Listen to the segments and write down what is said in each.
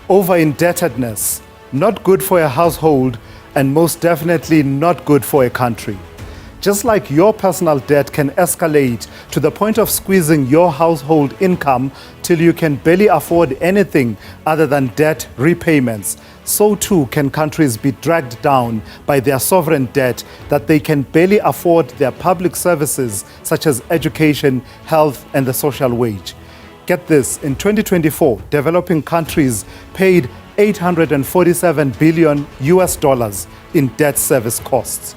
Over-indebtedness, not good for a household and most definitely not good for a country. Just like your personal debt can escalate to the point of squeezing your household income till you can barely afford anything other than debt repayments, so too can countries be dragged down by their sovereign debt that they can barely afford their public services such as education, health, and the social wage. Get this, in 2024, developing countries paid $847 billion in debt service costs.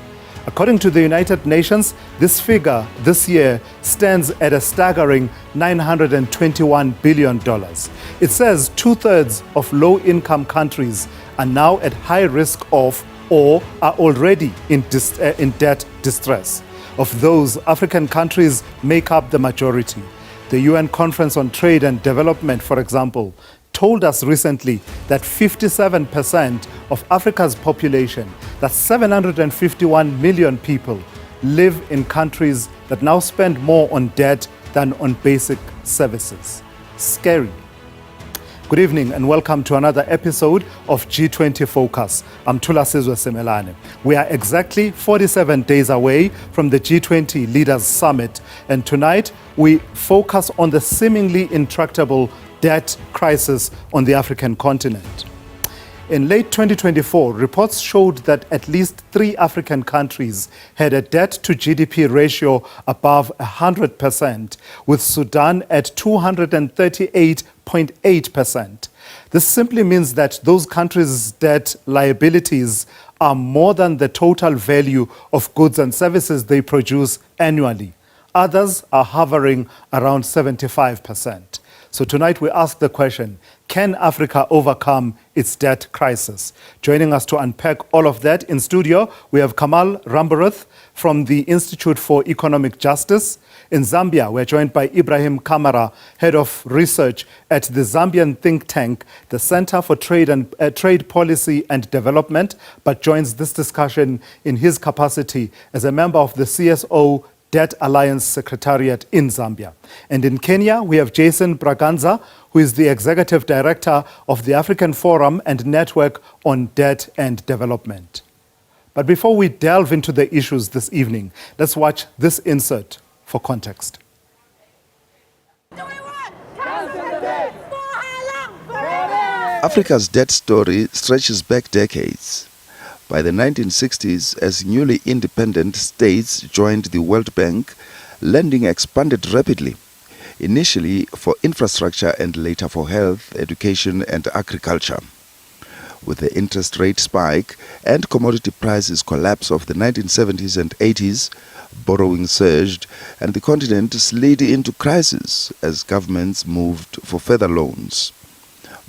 According to the United Nations, this figure this year stands at a staggering $921 billion. It says 2/3 of low-income countries are now at high risk of or are already in debt distress. Of those, African countries make up the majority. The UN Conference on Trade and Development, for example, told us recently that 57% of Africa's population, that's 751 million people, live in countries that now spend more on debt than on basic services. Scary. Good evening and welcome to another episode of G20 Focus. I'm Thulasizwe Simelane. We are exactly 47 days away from the G20 Leaders Summit, and tonight we focus on the seemingly intractable debt crisis on the African continent. In late 2024, reports showed that at least 3 African countries had a debt to GDP ratio above 100%, with Sudan at 238.8%. This simply means that those countries' debt liabilities are more than the total value of goods and services they produce annually. Others are hovering around 75%. So tonight we ask the question, can Africa overcome its debt crisis? Joining us to unpack all of that in studio, we have Kamal Ramburuth from the Institute for Economic Justice. In Zambia, we're joined by Ibrahim Kamara, Head of Research at the Zambian think tank, the Center for Trade Policy and Development, but joins this discussion in his capacity as a member of the CSO Debt Alliance Secretariat in Zambia. And in Kenya, we have Jason Braganza, who is the Executive Director of the African Forum and Network on Debt and Development. But before we delve into the issues this evening, let's watch this insert for context. Africa's debt story stretches back decades. By the 1960s, as newly independent states joined the World Bank, lending expanded rapidly, initially for infrastructure and later for health, education and agriculture. With the interest rate spike and commodity prices collapse of the 1970s and 80s, borrowing surged and the continent slid into crisis as governments moved for further loans.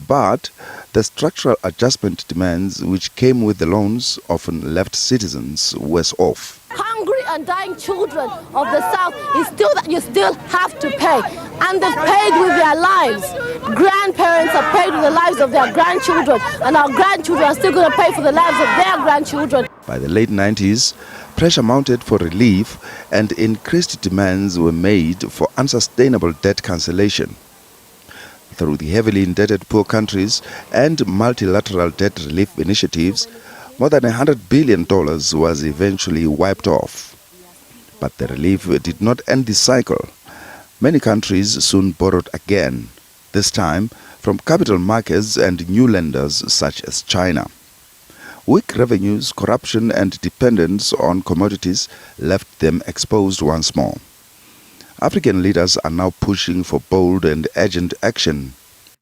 But the structural adjustment demands which came with the loans often left citizens worse off. Hungry and dying children of the South is still that you still have to pay. And they've paid with their lives. Grandparents have paid with the lives of their grandchildren. And our grandchildren are still going to pay for the lives of their grandchildren. By the late 90s, pressure mounted for relief and increased demands were made for unsustainable debt cancellation. Through the heavily indebted poor countries and multilateral debt relief initiatives, more than $100 billion was eventually wiped off. But the relief did not end the cycle. Many countries soon borrowed again, this time from capital markets and new lenders such as China. Weak revenues, corruption and dependence on commodities left them exposed once more. African leaders are now pushing for bold and urgent action.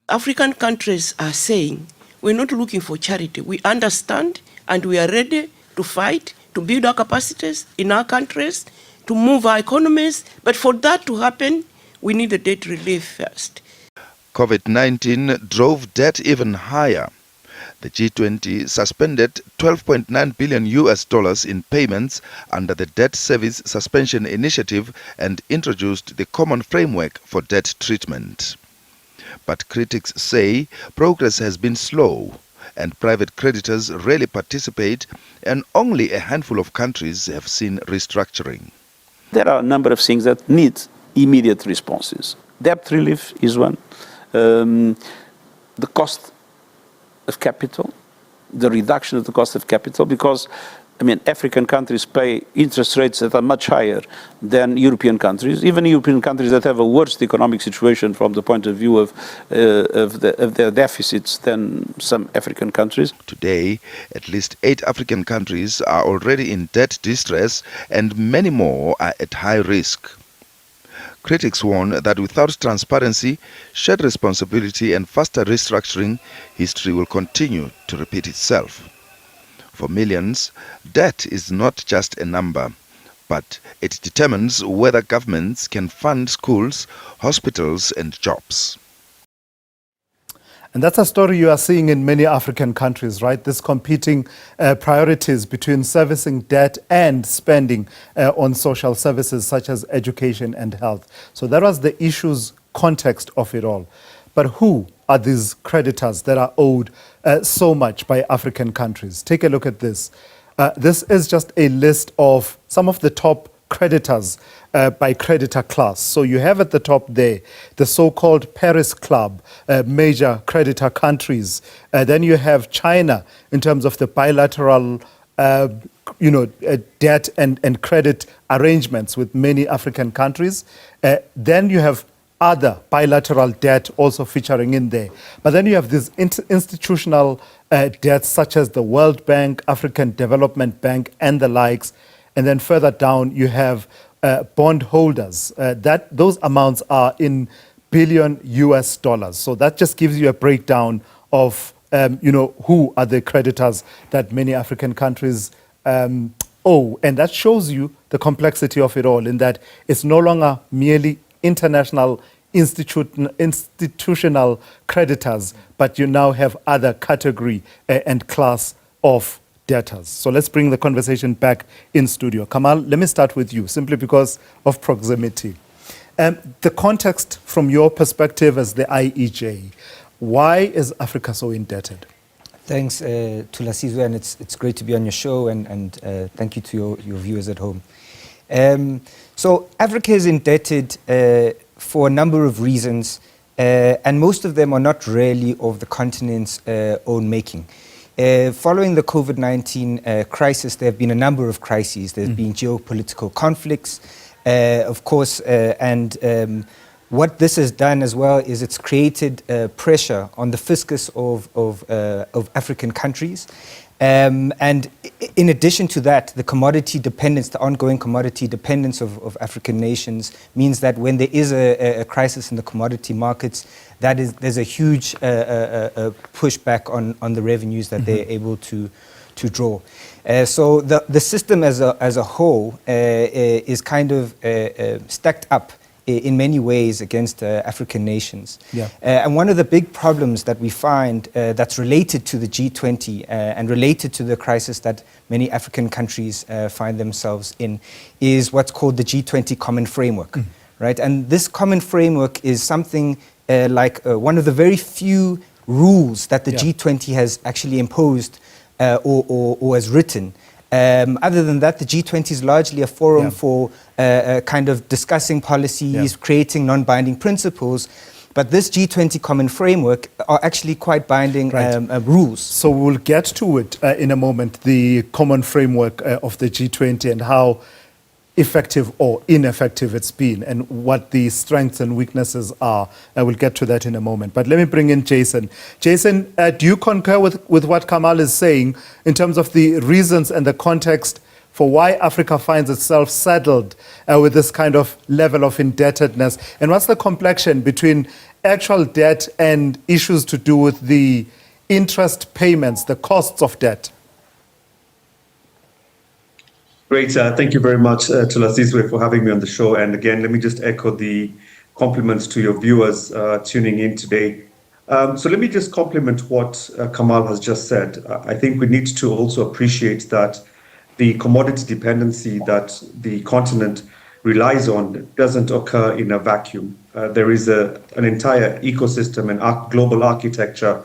African countries are saying, we're not looking for charity. We understand and we are ready to fight, to build our capacities in our countries, to move our economies. But for that to happen, we need the debt relief first. COVID-19 drove debt even higher. The G20 suspended $12.9 billion in payments under the Debt Service Suspension Initiative and introduced the common framework for debt treatment. But critics say progress has been slow and private creditors rarely participate, and only a handful of countries have seen restructuring. There are a number of things that need immediate responses. Debt relief is one. The cost of capital, the reduction of the cost of capital, because African countries pay interest rates that are much higher than European countries, even European countries that have a worse economic situation from the point of view of their deficits than some African countries. Today, at least 8 African countries are already in debt distress and many more are at high risk. Critics warn that without transparency, shared responsibility and faster restructuring, history will continue to repeat itself. For millions, debt is not just a number, but it determines whether governments can fund schools, hospitals and jobs. And that's a story you are seeing in many African countries, right? This competing priorities between servicing debt and spending on social services such as education and health. So that was the issues context of it all. But who are these creditors that are owed so much by African countries? Take a look at this. This is just a list of some of the top creditors by creditor class. So you have at the top there the so-called Paris Club, major creditor countries. Then you have China in terms of the bilateral debt and credit arrangements with many African countries. Then you have other bilateral debt also featuring in there. But then you have these institutional debts such as the World Bank, African Development Bank and the likes. And then further down you have bond holders. Those amounts are in billion US dollars. So that just gives you a breakdown of who are the creditors that many African countries owe. And that shows you the complexity of it all, in that it's no longer merely international institutional creditors, but you now have other category and class of debtors. So let's bring the conversation back in studio. Kamal, let me start with you, simply because of proximity. The context from your perspective as the IEJ, why is Africa so indebted? Thanks, Thulasizwe, and it's great to be on your show, and thank you to your viewers at home. So Africa is indebted for a number of reasons, and most of them are not really of the continent's own making. Following the COVID-19 crisis, there have been a number of crises. There have been geopolitical conflicts, of course, and what this has done as well is it's created pressure on the fiscus of African countries. And in addition to that, the commodity dependence, the ongoing commodity dependence of African nations means that when there is a crisis in the commodity markets, there's a huge pushback on the revenues that they're able to draw. So the system as a whole is kind of stacked up in many ways against African nations. Yeah. And one of the big problems that we find that's related to the G20 and related to the crisis that many African countries find themselves in is what's called the G20 Common Framework, right? And this common framework is something like one of the very few rules that the G20 has actually imposed or has written. Other than that, the G20 is largely a forum for kind of discussing policies, creating non-binding principles. But this G20 Common Framework are actually quite binding rules. So we'll get to it in a moment, the common framework of the G20 and how effective or ineffective it's been and what the strengths and weaknesses are. I will get to that in a moment. But let me bring in Jason. Jason, do you concur with what Kamal is saying in terms of the reasons and the context for why Africa finds itself saddled with this kind of level of indebtedness? And what's the complexion between actual debt and issues to do with the interest payments, the costs of debt? Great. Thank you very much, Thulasizwe, for having me on the show. And again, let me just echo the compliments to your viewers tuning in today. So let me just compliment what Kamal has just said. I think we need to also appreciate that the commodity dependency that the continent relies on doesn't occur in a vacuum. There is an entire ecosystem and global architecture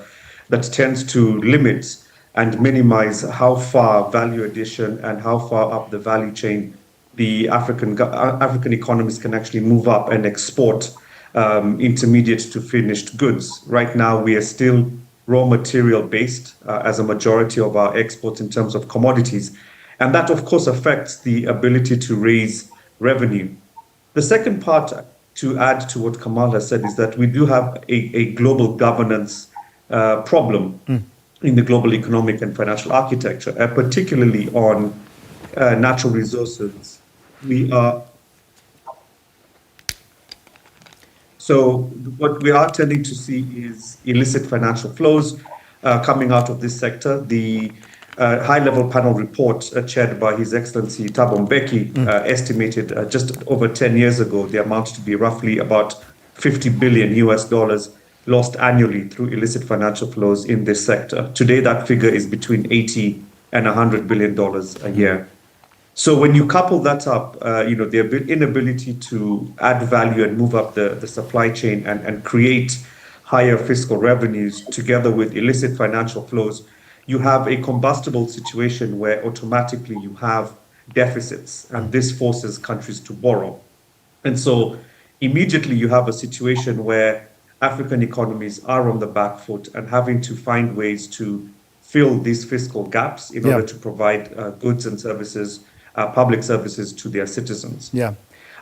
that tends to limit and minimize how far value addition and how far up the value chain the African economies can actually move up and export intermediate to finished goods. Right now, we are still raw material based as a majority of our exports in terms of commodities. And that, of course, affects the ability to raise revenue. The second part, to add to what Kamal has said, is that we do have a global governance problem in the global economic and financial architecture, particularly on natural resources. So what we are tending to see is illicit financial flows coming out of this sector. The high-level panel report chaired by His Excellency Thabo Mbeki estimated just over 10 years ago the amount to be roughly about $50 billion lost annually through illicit financial flows in this sector. Today, that figure is between $80 and $100 billion a year. So when you couple that up, the inability to add value and move up the supply chain and create higher fiscal revenues together with illicit financial flows, you have a combustible situation where automatically you have deficits, and this forces countries to borrow. And so immediately you have a situation where African economies are on the back foot and having to find ways to fill these fiscal gaps in order to provide goods and services, public services to their citizens.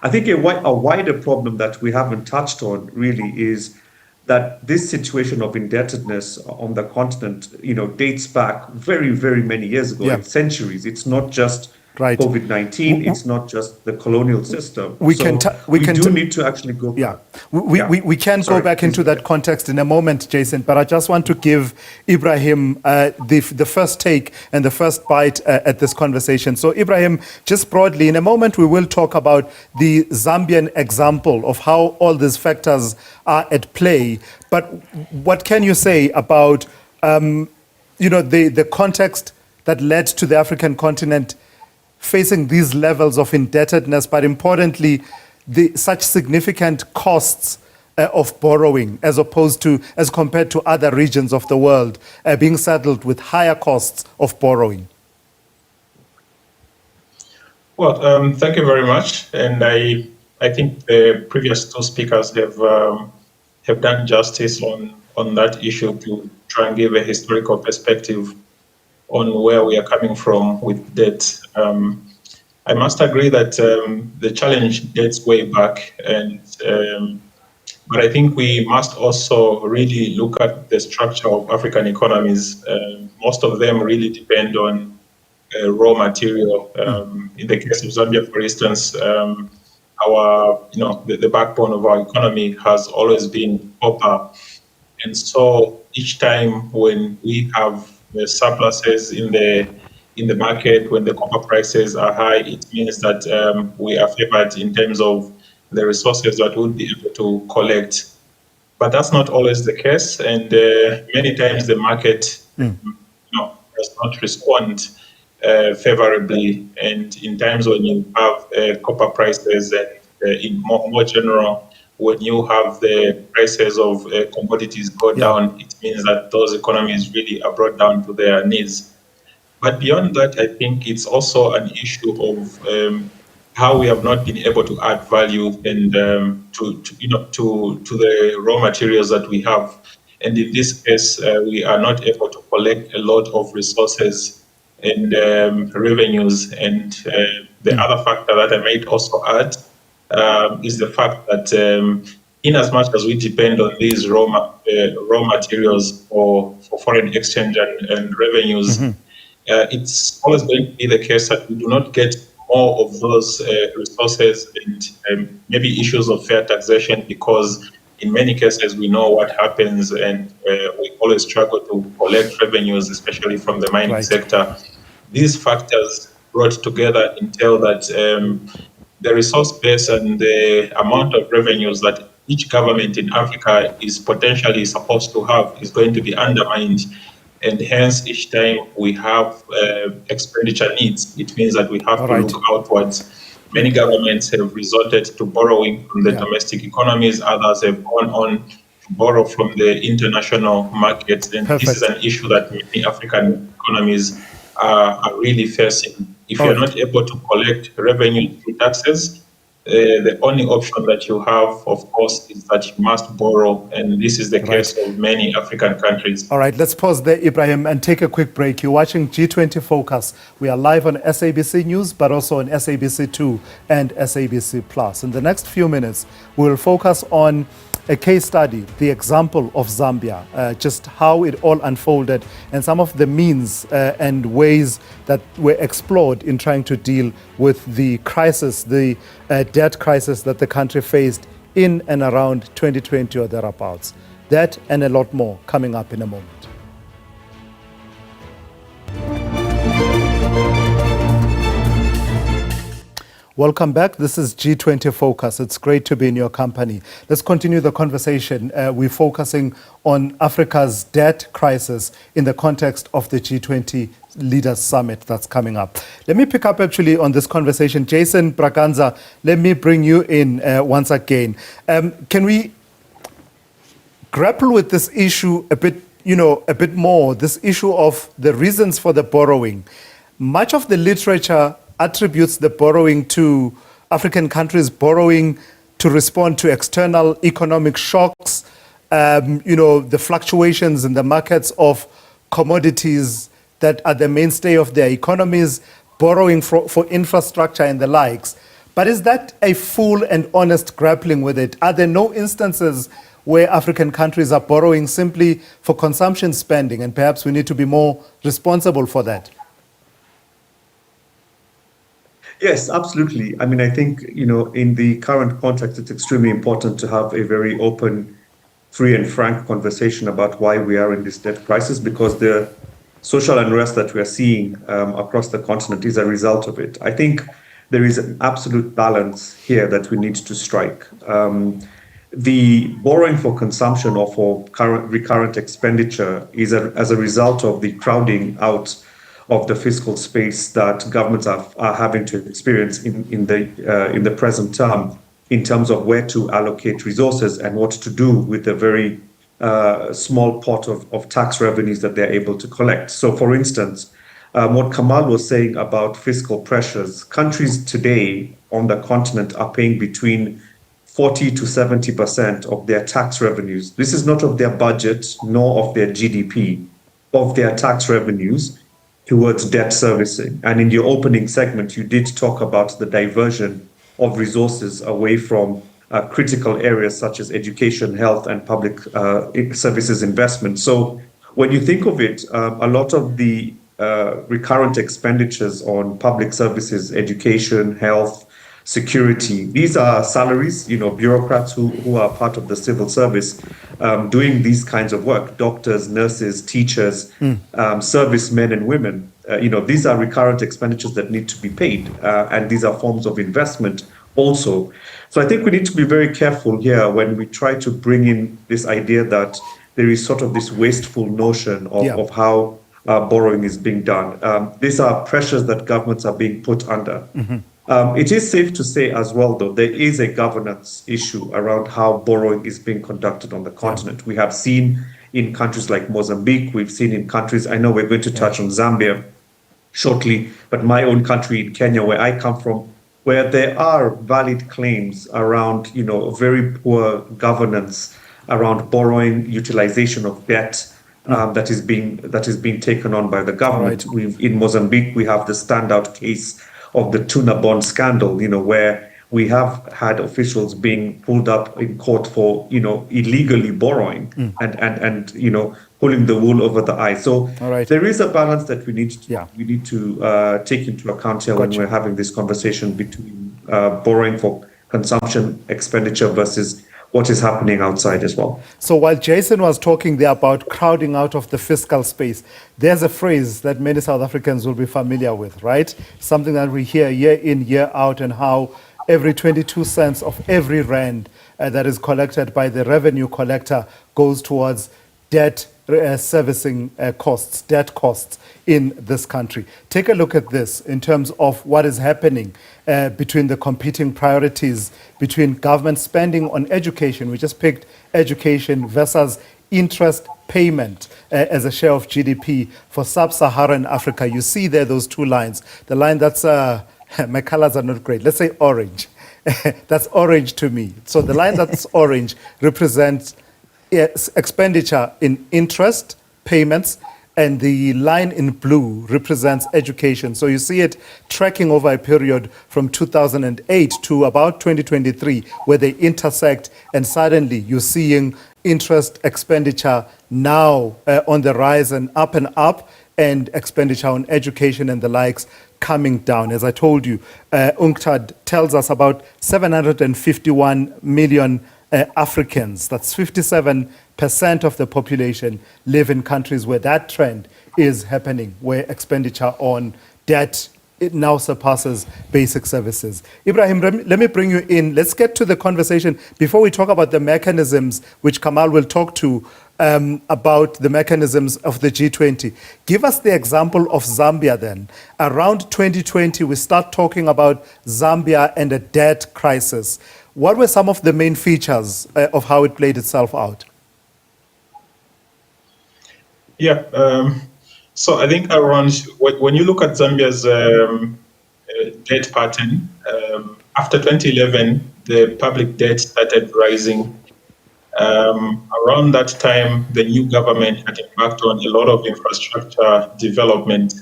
I think a wider problem that we haven't touched on really is that this situation of indebtedness on the continent, dates back very, very many years ago, centuries. It's not just COVID-19. It's not just the colonial system. We need to actually go back. We can go back into that context in a moment, Jason, but I just want to give Ibrahim the first take and the first bite at this conversation. So Ibrahim, just broadly, in a moment we will talk about the Zambian example of how all these factors are at play. But what can you say about the context that led to the African continent facing these levels of indebtedness, but importantly, such significant costs of borrowing as compared to other regions of the world being saddled with higher costs of borrowing? Well, thank you very much. And I think the previous two speakers have done justice on that issue to try and give a historical perspective on where we are coming from with debt. I must agree that the challenge dates way back, but I think we must also really look at the structure of African economies. Most of them really depend on raw material. In the case of Zambia, for instance, the backbone of our economy has always been copper, and so each time when we have surpluses in the market, when the copper prices are high, it means that we are favored in terms of the resources that we'll be able to collect. But that's not always the case, and many times the market does not respond favorably. And in times when you have copper prices, and in more general, when you have the prices of commodities go down, it means that those economies really are brought down to their knees. But beyond that, I think it's also an issue of how we have not been able to add value and to the raw materials that we have. And in this case, we are not able to collect a lot of resources and revenues. And the other factor that I might also add is the fact that in as much as we depend on these raw materials for foreign exchange and revenues, it's always going to be the case that we do not get more of those resources and maybe issues of fair taxation, because in many cases we know what happens, and we always struggle to collect revenues, especially from the mining sector. These factors brought together entail that the resource base and the amount of revenues that each government in Africa is potentially supposed to have is going to be undermined. And hence, each time we have expenditure needs, it means that we have to look outwards. Many governments have resorted to borrowing from the domestic economies. Others have gone on to borrow from the international markets. And this is an issue that many African economies are really facing. If you're not able to collect revenue through taxes, the only option that you have, of course, is that you must borrow, and this is the case of many African countries. All right, let's pause there, Ibrahim, and take a quick break. You're watching G20 Focus. We are live on SABC News, but also on SABC2 and SABC Plus. In the next few minutes, we'll focus on a case study, the example of Zambia, just how it all unfolded and some of the means and ways that were explored in trying to deal with the crisis, the debt crisis that the country faced in and around 2020 or thereabouts. That and a lot more coming up in a moment. Welcome back. This is G20 Focus. It's great to be in your company. Let's continue the conversation. We're focusing on Africa's debt crisis in the context of the G20 Leaders Summit that's coming up. Let me pick up actually on this conversation. Jason Braganza, let me bring you in once again. Can we grapple with this issue a bit more, this issue of the reasons for the borrowing? Much of the literature attributes the borrowing to African countries borrowing to respond to external economic shocks, the fluctuations in the markets of commodities that are the mainstay of their economies, borrowing for infrastructure and the likes. But is that a full and honest grappling with it? Are there no instances where African countries are borrowing simply for consumption spending, and perhaps we need to be more responsible for that? Yes, absolutely. I mean, I think, in the current context, it's extremely important to have a very open, free and frank conversation about why we are in this debt crisis, because the social unrest that we are seeing across the continent is a result of it. I think there is an absolute balance here that we need to strike. The borrowing for consumption or for recurrent expenditure is as a result of the crowding out of the fiscal space that governments are having to experience in the present term, in terms of where to allocate resources and what to do with the very small pot of tax revenues that they're able to collect. So, for instance, what Kamal was saying about fiscal pressures, countries today on the continent are paying between 40 to 70% of their tax revenues. This is not of their budget nor of their GDP, of their tax revenues towards debt servicing. And in your opening segment, you did talk about the diversion of resources away from critical areas such as education, health, and public services investment. So when you think of it, a lot of the recurrent expenditures on public services, education, health, security, these are salaries, bureaucrats who are part of the civil service doing these kinds of work, doctors, nurses, teachers, servicemen and women. These are recurrent expenditures that need to be paid, and these are forms of investment also. So I think we need to be very careful here when we try to bring in this idea that there is sort of this wasteful notion of how borrowing is being done. These are pressures that governments are being put under. It is safe to say as well, though, there is a governance issue around how borrowing is being conducted on the continent. We have seen in countries like Mozambique, we've seen in countries, I know we're going to touch on Zambia shortly, but my own country in Kenya, where I come from, where there are valid claims around, very poor governance around borrowing, utilization of debt that is being taken on by the government. Right. In Mozambique, we have the standout case of the tuna bond scandal, where we have had officials being pulled up in court for, illegally borrowing and pulling the wool over the eyes. So there is a balance that we need to take into account here when we're having this conversation between borrowing for consumption expenditure versus what is happening outside as well. So while Jason was talking there about crowding out of the fiscal space, there's a phrase that many South Africans will be familiar with, right? Something that we hear year in, year out, and how every 22 cents of every rand that is collected by the revenue collector goes towards debt servicing costs, debt costs in this country. Take a look at this in terms of what is happening between the competing priorities between government spending on education. We just picked education versus interest payment as a share of GDP for sub-Saharan Africa. You see there those two lines. The line that's, my colors are not great, let's say orange. That's orange to me. So the line that's orange represents expenditure in interest, payments, and the line in blue represents education. So you see it tracking over a period from 2008 to about 2023, where they intersect, and suddenly you're seeing interest expenditure now on the rise and up, and expenditure on education and the likes coming down. As I told you, UNCTAD tells us about 751 million Africans, that's 57% of the population, live in countries where that trend is happening, where expenditure on debt, it now surpasses basic services. Ibrahim, let me bring you in. Let's get to the conversation before we talk about the mechanisms, which Kamal will talk to, about the mechanisms of the G20. Give us the example of Zambia then. Around 2020, we start talking about Zambia and a debt crisis. What were some of the main features of how it played itself out? Yeah, so I think around, when you look at Zambia's debt pattern, after 2011, the public debt started rising. Around that time, the new government had embarked on a lot of infrastructure development.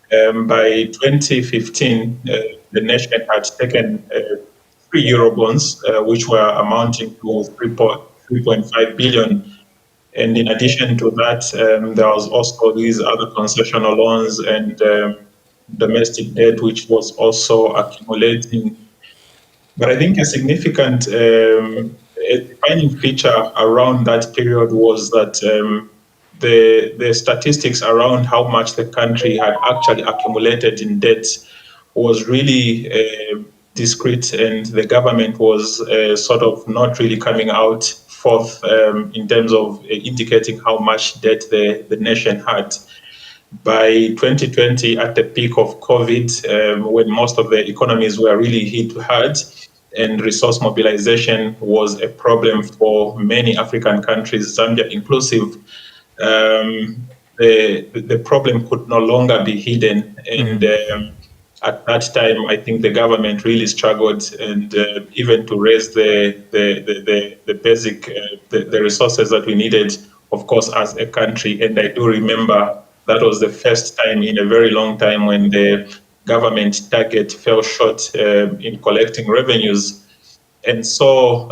By 2015, the nation had taken 3 Eurobonds, which were amounting to 3.5 billion. And in addition to that, there was also these other concessional loans and domestic debt, which was also accumulating. But I think a significant defining feature around that period was that the statistics around how much the country had actually accumulated in debt was really discreet, and the government was sort of not really coming out forth in terms of indicating how much debt the nation had. By 2020, at the peak of COVID, when most of the economies were really hit hard and resource mobilization was a problem for many African countries, Zambia inclusive, the problem could no longer be hidden. And at that time, I think the government really struggled, and even to raise the basic the resources that we needed, of course, as a country. And I do remember that was the first time in a very long time when the government target fell short in collecting revenues. And so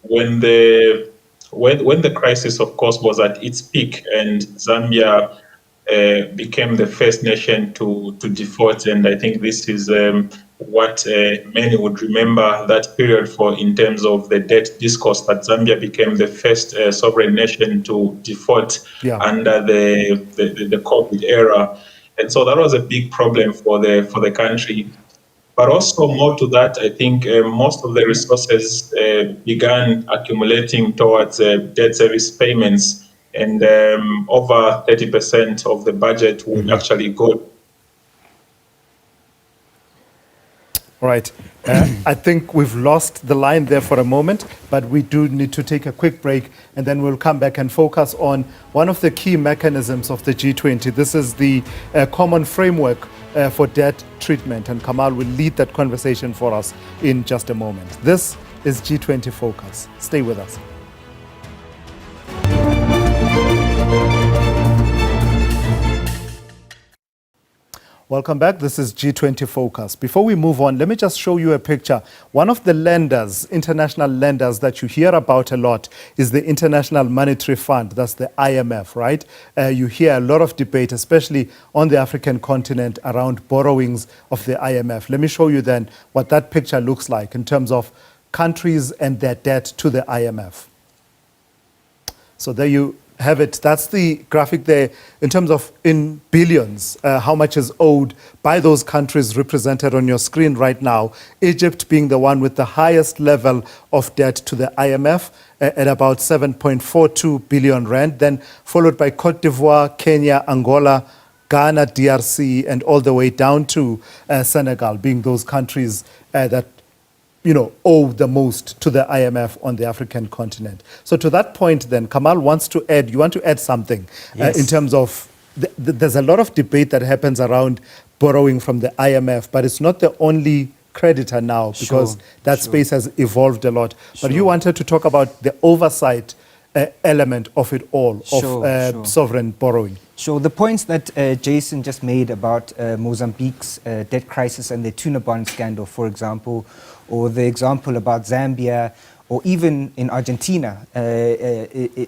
when the crisis, of course, was at its peak, and Zambia became the first nation to default, and I think this is what many would remember that period for, in terms of the debt discourse, that Zambia became the first sovereign nation to default under the COVID era. And so that was a big problem for the country. But also more to that, I think most of the resources began accumulating towards debt service payments, and over 30% of the budget would actually go. All right. I think we've lost the line there for a moment, but we do need to take a quick break, and then we'll come back and focus on one of the key mechanisms of the G20. This is the common framework for debt treatment, and Kamal will lead that conversation for us in just a moment. This is G20 Focus. Stay with us. Welcome back. This is G20 Focus. Before we move on, let me just show you a picture. One of the lenders, international lenders that you hear about a lot is the International Monetary Fund. That's the IMF, right? You hear a lot of debate, especially on the African continent, around borrowings of the IMF. Let me show you then what that picture looks like in terms of countries and their debt to the IMF. So there you have it. That's the graphic there in terms of in billions, how much is owed by those countries represented on your screen right now. Egypt being the one with the highest level of debt to the IMF at about 7.42 billion rand, then followed by Cote d'Ivoire, Kenya, Angola, Ghana, DRC, and all the way down to Senegal, being those countries that owe the most to the IMF on the African continent. So to that point then, Kamal wants to add, you want to add something in terms of, there's a lot of debate that happens around borrowing from the IMF, but it's not the only creditor now because Sure, that sure. space has evolved a lot. But you Sure. wanted to talk about the oversight element of it all, Sure, of sure. sovereign borrowing. Sure. The points that Jason just made about Mozambique's debt crisis and the tuna bond scandal, for example, or the example about Zambia, or even in Argentina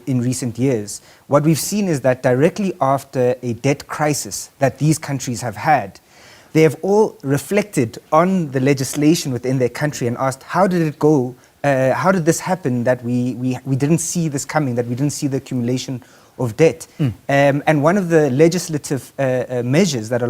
in recent years, what we've seen is that directly after a debt crisis that these countries have had, they have all reflected on the legislation within their country and asked, how did it go? How did this happen that we didn't see this coming, that we didn't see the accumulation of debt? And one of the legislative measures that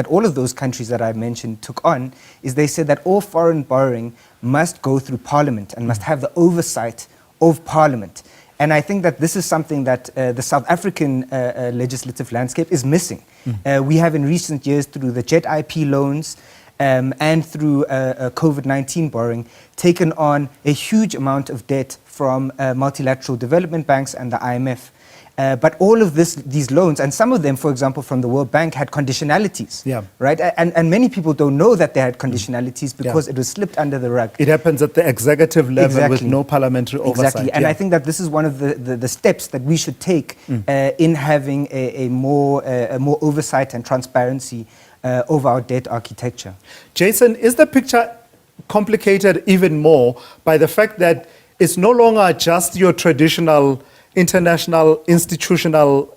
all of those countries that I mentioned took on is they said that all foreign borrowing must go through Parliament and must have the oversight of Parliament. And I think that this is something that the South African legislative landscape is missing. We have in recent years, through the JET IP loans and through COVID-19 borrowing, taken on a huge amount of debt from multilateral development banks and the IMF. But all of these loans, and some of them, for example, from the World Bank, had conditionalities, right? And many people don't know that they had conditionalities because it was slipped under the rug. It happens at the executive level with no parliamentary oversight. Exactly, and I think that this is one of the steps that we should take in having a more oversight and transparency of our debt architecture. Jason, is the picture complicated even more by the fact that it's no longer just your traditional international institutional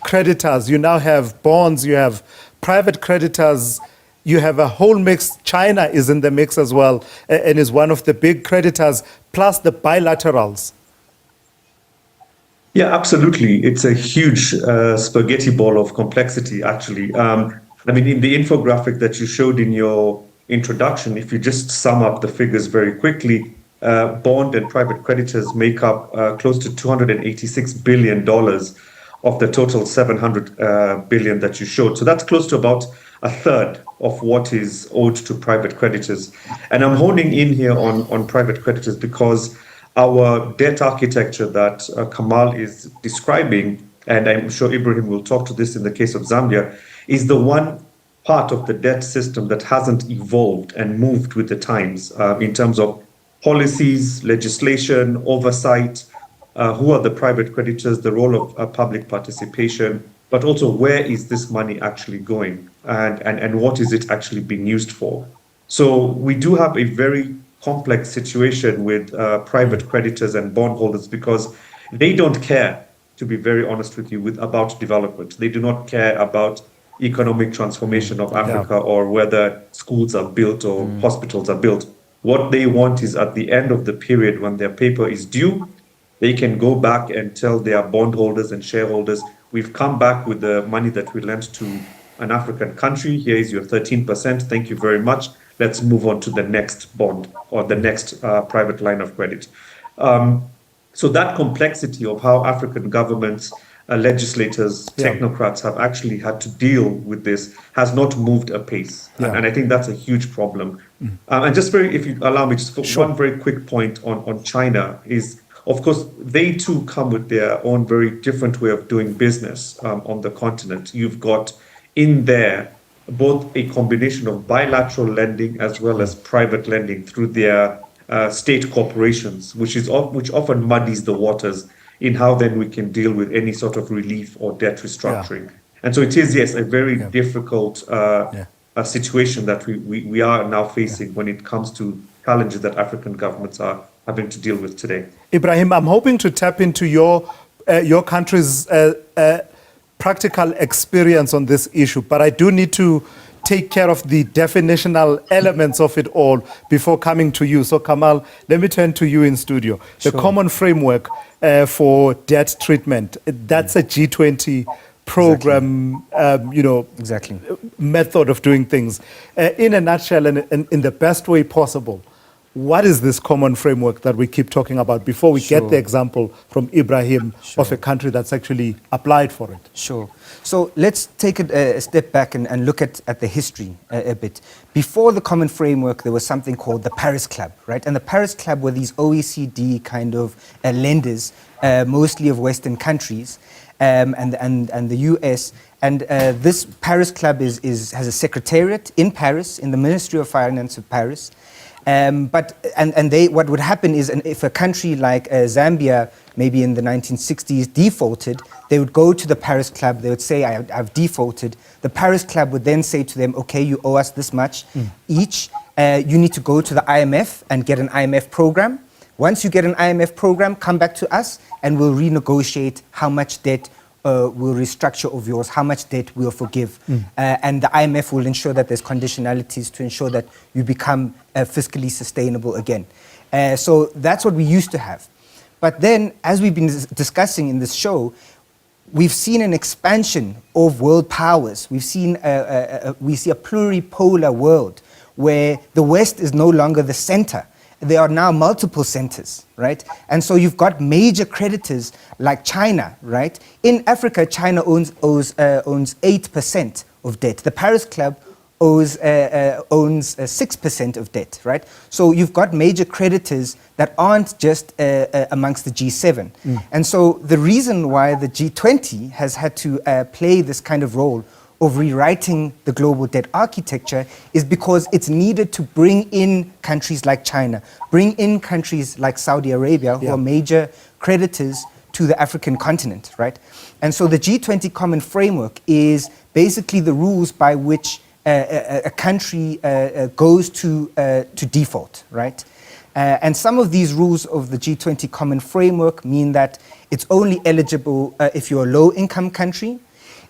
creditors? You now have bonds, you have private creditors, you have a whole mix. China is in the mix as well and is one of the big creditors, plus the bilaterals. Yeah, absolutely. It's a huge spaghetti ball of complexity, actually. I mean, in the infographic that you showed in your introduction, if you just sum up the figures very quickly, bond and private creditors make up close to $286 billion of the total $700 billion that you showed. So that's close to about a third of what is owed to private creditors. And I'm honing in here on private creditors because our debt architecture that Kamal is describing, and I'm sure Ibrahim will talk to this in the case of Zambia, is the one part of the debt system that hasn't evolved and moved with the times in terms of policies, legislation, oversight, who are the private creditors, the role of public participation, but also where is this money actually going and what is it actually being used for? So we do have a very complex situation with private creditors and bondholders because they don't care, to be very honest with you, about development. They do not care about economic transformation of Africa or whether schools are built or hospitals are built. What they want is at the end of the period when their paper is due, they can go back and tell their bondholders and shareholders, we've come back with the money that we lent to an African country. Here is your 13%. Thank you very much. Let's move on to the next bond or the next private line of credit. So that complexity of how African governments, legislators, technocrats have actually had to deal with this has not moved apace. And I think that's a huge problem. And just if you allow me, just one very quick point on China is, of course, they too come with their own very different way of doing business on the continent. You've got in there both a combination of bilateral lending as well as private lending through their state corporations, which often muddies the waters in how then we can deal with any sort of relief or debt restructuring. And so it is, yes, a very difficult situation that we are now facing when it comes to challenges that African governments are having to deal with today. Ibrahim, I'm hoping to tap into your country's practical experience on this issue, but I do need to take care of the definitional elements of it all before coming to you. So Kamal, let me turn to you in studio. The common framework for debt treatment, that's a G20 program, method of doing things. In a nutshell and in the best way possible, What is this common framework that we keep talking about before we get the example from Ibrahim of a country that's actually applied for it? Sure. So let's take a step back and look at the history a bit. Before the common framework, there was something called the Paris Club, right? And the Paris Club were these OECD kind of lenders, mostly of Western countries, and the US. And this Paris Club has a secretariat in Paris, in the Ministry of Finance of Paris. What would happen is, and if a country like Zambia, maybe in the 1960s, defaulted, they would go to the Paris Club, they would say, I've defaulted. The Paris Club would then say to them, okay, you owe us this much each. You need to go to the IMF and get an IMF program. Once you get an IMF program, come back to us and we'll renegotiate how much debt we'll restructure of yours, how much debt we'll forgive. And the IMF will ensure that there's conditionalities to ensure that you become fiscally sustainable again. So that's what we used to have. But then, as we've been discussing in this show, we've seen an expansion of world powers. We see a pluripolar world where the West is no longer the center. There are now multiple centers, right? And so you've got major creditors like China, right? In Africa, China owns 8% of debt. The Paris Club owns 6% of debt, right? So you've got major creditors that aren't just amongst the G7. And so the reason why the G20 has had to play this kind of role of rewriting the global debt architecture is because it's needed to bring in countries like China, bring in countries like Saudi Arabia, who are major creditors to the African continent, right? And so the G20 Common Framework is basically the rules by which a country goes to default, right? And some of these rules of the G20 Common Framework mean that it's only eligible if you're a low-income country.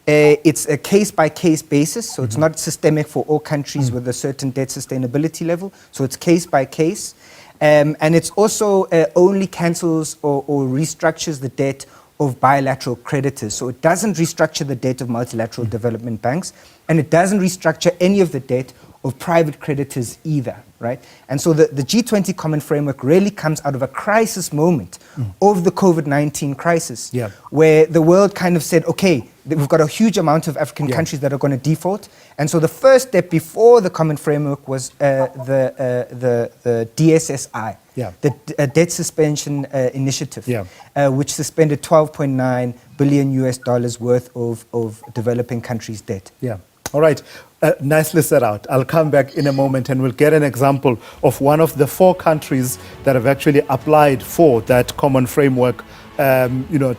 It's a case-by-case basis, so it's not systemic for all countries with a certain debt sustainability level. So it's case-by-case. And it's also only cancels or restructures the debt of bilateral creditors. So it doesn't restructure the debt of multilateral development banks, and it doesn't restructure any of the debt of private creditors either, right? And so the G20 Common Framework really comes out of a crisis moment of the COVID-19 crisis, where the world kind of said, okay, we've got a huge amount of African countries that are going to default. And so the first step before the Common Framework was the DSSI, the Debt Suspension Initiative, which suspended $12.9 billion worth of developing countries' debt. All right. Nicely set out. I'll come back in a moment and we'll get an example of one of the 4 countries that have actually applied for that common framework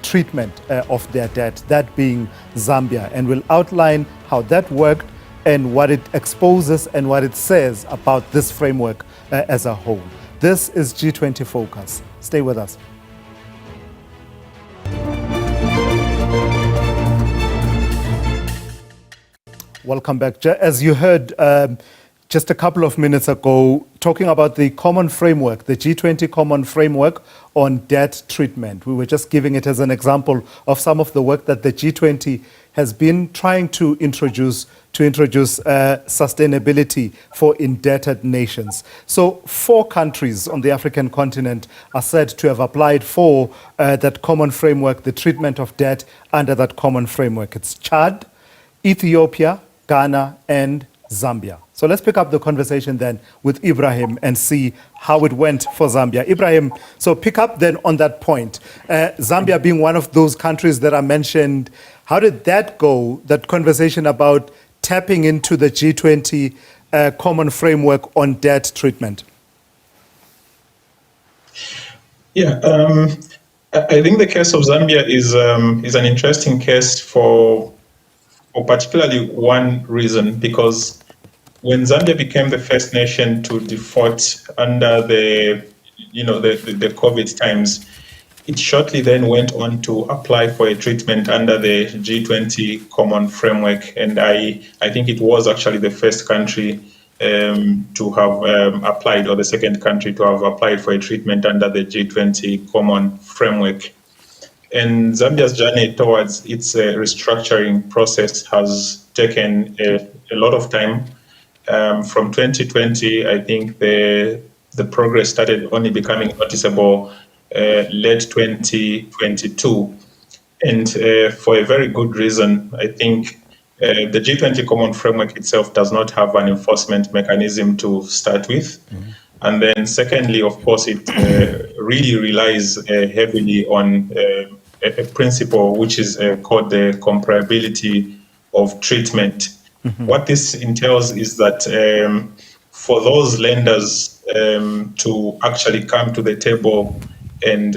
treatment of their debt, that being Zambia. And we'll outline how that worked and what it exposes and what it says about this framework as a whole. This is G20 Focus. Stay with us. Welcome back. As you heard just a couple of minutes ago, talking about the common framework, the G20 common framework on debt treatment. We were just giving it as an example of some of the work that the G20 has been trying to introduce sustainability for indebted nations. So 4 countries on the African continent are said to have applied for that common framework, the treatment of debt under that common framework. It's Chad, Ethiopia, Ghana, and Zambia. So let's pick up the conversation then with Ibrahim and see how it went for Zambia. Ibrahim, so pick up then on that point. Zambia being one of those countries that are mentioned, how did that go, that conversation about tapping into the G20 common framework on debt treatment? I think the case of Zambia is an interesting case for particularly one reason, because when Zambia became the first nation to default under the COVID times, it shortly then went on to apply for a treatment under the G20 common framework. And I think it was actually the first country to have applied, or the second country to have applied for a treatment under the G20 common framework. And Zambia's journey towards its restructuring process has taken a lot of time. From 2020, I think the the progress started only becoming noticeable late 2022. And for a very good reason. I think the G20 Common Framework itself does not have an enforcement mechanism to start with. And then secondly, of course, it really relies heavily on a principle which is called the comparability of treatment. What this entails is that for those lenders to actually come to the table and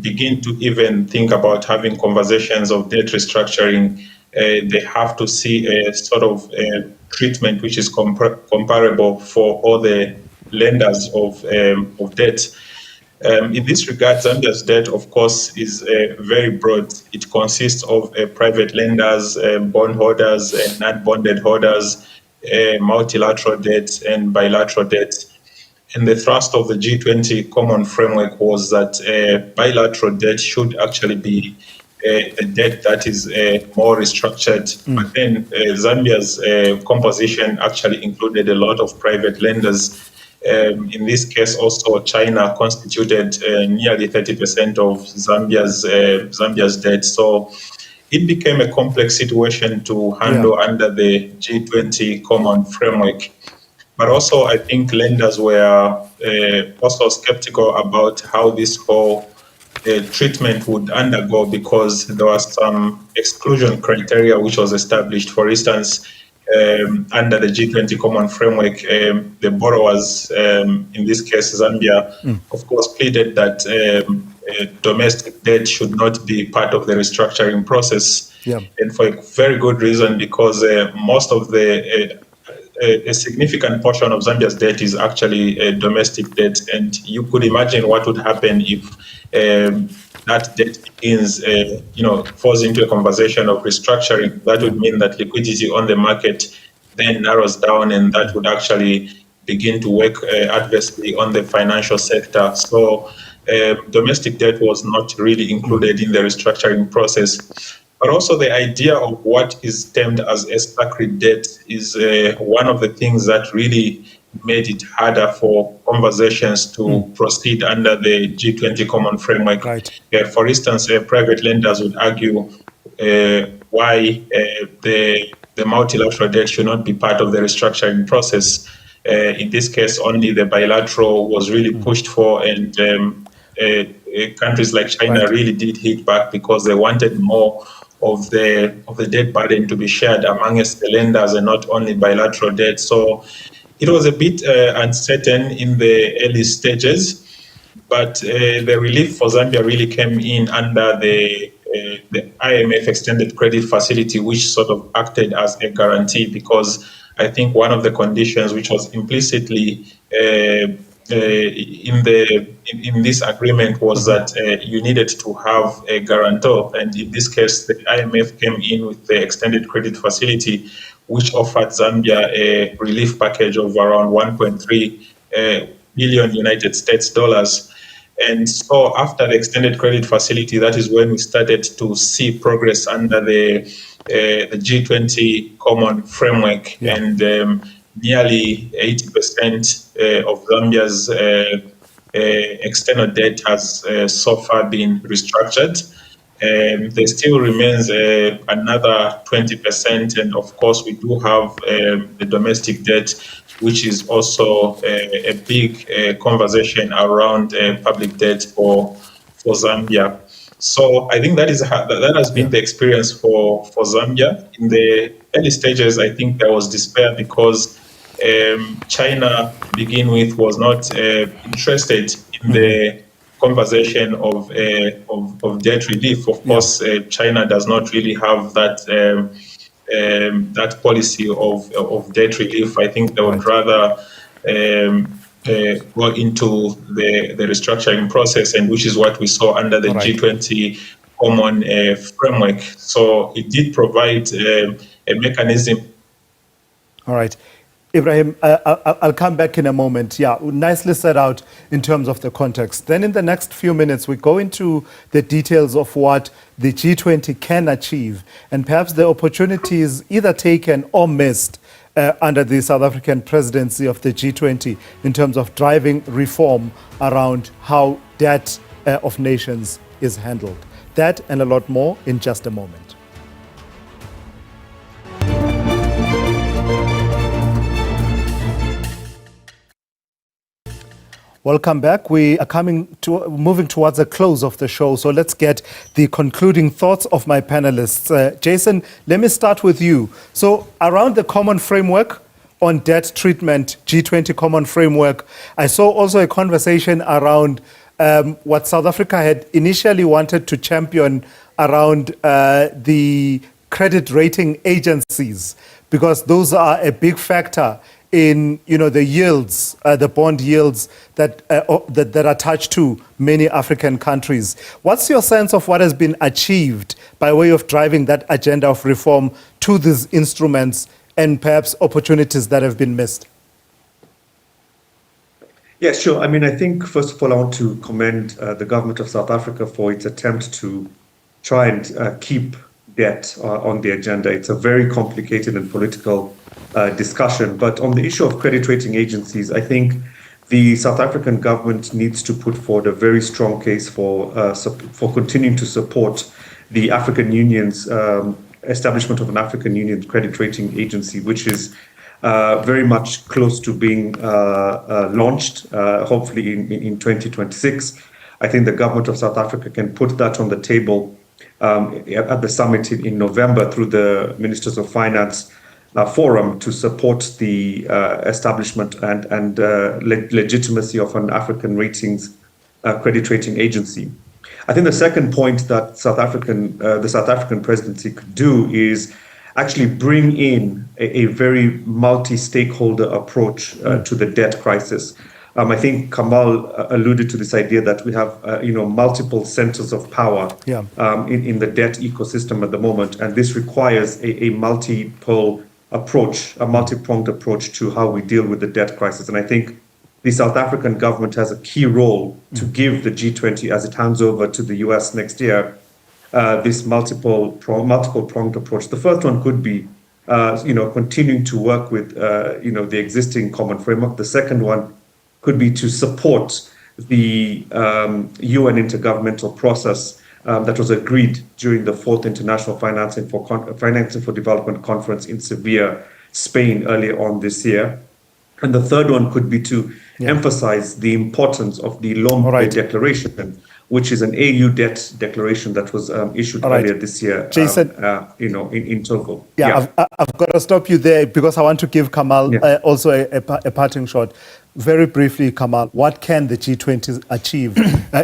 begin to even think about having conversations of debt restructuring, they have to see a sort of treatment which is comparable for all the lenders of debt. In this regard, Zambia's debt, of course, is very broad. It consists of private lenders, bondholders, and non-bonded holders, multilateral debt, and bilateral debt. And the thrust of the G20 Common Framework was that bilateral debt should actually be a debt that is more restructured. But then Zambia's composition actually included a lot of private lenders. In this case, also China constituted nearly 30% of Zambia's debt. So it became a complex situation to handle under the G20 Common Framework. But also, I think lenders were also skeptical about how this whole treatment would undergo, because there was some exclusion criteria which was established. For instance, under the G20 Common Framework, the borrowers, in this case Zambia, of course, pleaded that domestic debt should not be part of the restructuring process, and for a very good reason, because most of a significant portion of Zambia's debt is actually domestic debt, and you could imagine what would happen if that debt begins, falls into a conversation of restructuring. That would mean that liquidity on the market then narrows down, and that would actually begin to work adversely on the financial sector. So domestic debt was not really included in the restructuring process. But also the idea of what is termed as a sacred debt is one of the things that really made it harder for conversations to proceed under the G20 Common Framework. For instance, private lenders would argue why the multilateral debt should not be part of the restructuring process. In this case, only the bilateral was really pushed for, and countries like China really did hit back because they wanted more of the debt burden to be shared amongst the lenders and not only bilateral debt. So it was a bit uncertain in the early stages, but the relief for Zambia really came in under the IMF extended credit facility, which sort of acted as a guarantee, because I think one of the conditions which was implicitly in this agreement was that you needed to have a guarantor, and in this case, the IMF came in with the extended credit facility, which offered Zambia a relief package of around 1.3 billion United States dollars. And so, after the extended credit facility, that is when we started to see progress under the G20 Common Framework, and nearly 80% of Zambia's external debt has so far been restructured. There still remains another 20%, and of course we do have the domestic debt, which is also a big conversation around public debt for Zambia. So I think that has been the experience for Zambia. In the early stages, I think there was despair because China, to begin with, was not interested in the conversation of debt relief. Of course, China does not really have that policy of debt relief. I think they would rather go into the restructuring process, and which is what we saw under the G20 Common Framework. So it did provide a mechanism. All right. Ibrahim, I'll come back in a moment. Yeah, nicely set out in terms of the context. Then in the next few minutes, we go into the details of what the G20 can achieve, and perhaps the opportunities either taken or missed under the South African presidency of the G20 in terms of driving reform around how debt of nations is handled. That and a lot more in just a moment. Welcome back. We are moving towards the close of the show, so let's get the concluding thoughts of my panelists. Jason, let me start with you. So around the common framework on debt treatment, G20 common framework, I saw also a conversation around what South Africa had initially wanted to champion around the credit rating agencies, because those are a big factor in the yields, the bond yields that are attached to many African countries. What's your sense of what has been achieved by way of driving that agenda of reform to these instruments and perhaps opportunities that have been missed? Yeah, sure. I mean, I think, first of all, I want to commend the government of South Africa for its attempt to try and keep debt on the agenda. It's a very complicated and political discussion. But on the issue of credit rating agencies, I think the South African government needs to put forward a very strong case for continuing to support the African Union's establishment of an African Union credit rating agency, which is very much close to being launched, hopefully in 2026. I think the government of South Africa can put that on the table at the summit in November through the Ministers of Finance forum to support the establishment and legitimacy of an African credit rating agency. I think the second point that the South African presidency could do is actually bring in a very multi-stakeholder approach to the debt crisis. I think Kamal alluded to this idea that we have multiple centers of power in the debt ecosystem at the moment, and this requires a multi-pronged approach to how we deal with the debt crisis. And I think the South African government has a key role to give the G20 as it hands over to the US next year this multiple-pronged approach. The first one could be continuing to work with the existing common framework. The second one could be to support the UN intergovernmental process that was agreed during the 4th International Financing for Development Conference in Sevilla, Spain, earlier on this year. And the third one could be to emphasize the importance of the Lombe Declaration, which is an AU debt declaration that was issued earlier this year, Jason, in Togo. I've got to stop you there because I want to give Kamal also a parting shot. Very briefly, Kamal, what can the G20 achieve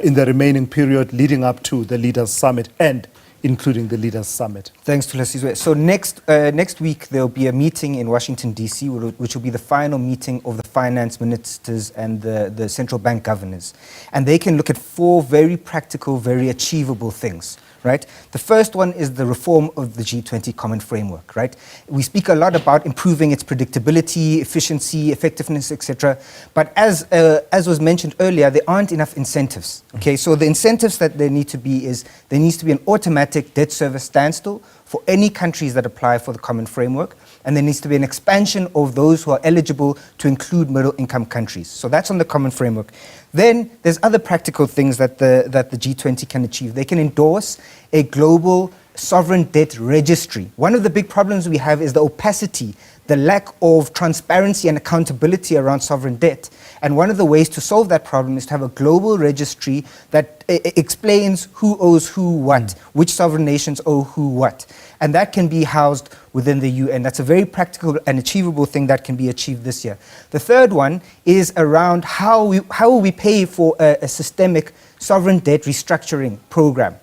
in the remaining period leading up to the Leaders' Summit and including the Leaders' Summit? Thanks, Thulasizwe. So next week, there'll be a meeting in Washington, D.C., which will be the final meeting of the finance ministers and the central bank governors. And they can look at 4 very practical, very achievable things. Right? The first one is the reform of the G20 common framework, right? We speak a lot about improving its predictability, efficiency, effectiveness, etc. But as was mentioned earlier, there aren't enough incentives. Okay, so the incentives that there need to be is there needs to be an automatic debt service standstill for any countries that apply for the common framework, and there needs to be an expansion of those who are eligible to include middle-income countries. So that's on the common framework. Then there's other practical things that the G20 can achieve. They can endorse a global sovereign debt registry. One of the big problems we have is the opacity, the lack of transparency and accountability around sovereign debt. And one of the ways to solve that problem is to have a global registry that explains who owes who what, which sovereign nations owe who what. And that can be housed within the UN. That's a very practical and achievable thing that can be achieved this year. The third one is around how will we pay for a systemic sovereign debt restructuring program.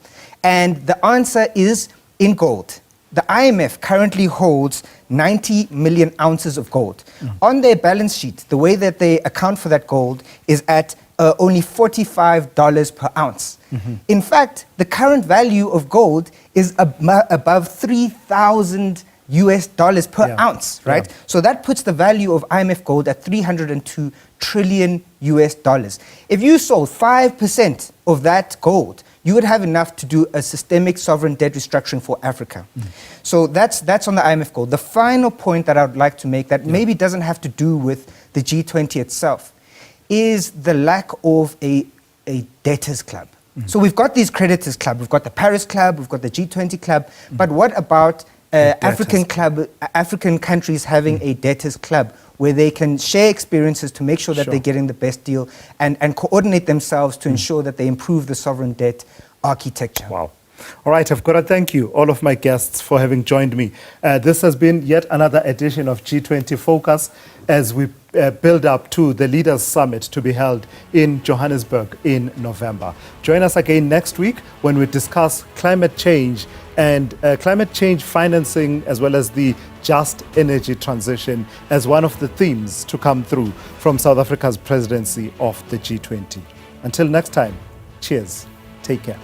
And the answer is in gold. The IMF currently holds 90 million ounces of gold. On their balance sheet, the way that they account for that gold is at only $45 per ounce. In fact, the current value of gold is above $3,000 per ounce, right? So that puts the value of IMF gold at $302 trillion. If you sold 5% of that gold, you would have enough to do a systemic sovereign debt restructuring for Africa. So that's on the IMF goal. The final point that I would like to make that maybe doesn't have to do with the G20 itself is the lack of a debtors club. So we've got these creditors club, we've got the Paris club, we've got the G20 club, but what about African countries having a debtors club where they can share experiences to make sure that they're getting the best deal and coordinate themselves to ensure that they improve the sovereign debt architecture. Wow. All right, I've got to thank you, all of my guests, for having joined me. This has been yet another edition of G20 Focus as we build up to the Leaders Summit to be held in Johannesburg in November. Join us again next week when we discuss climate change and climate change financing, as well as the just energy transition as one of the themes to come through from South Africa's presidency of the G20. Until next time, cheers. Take care.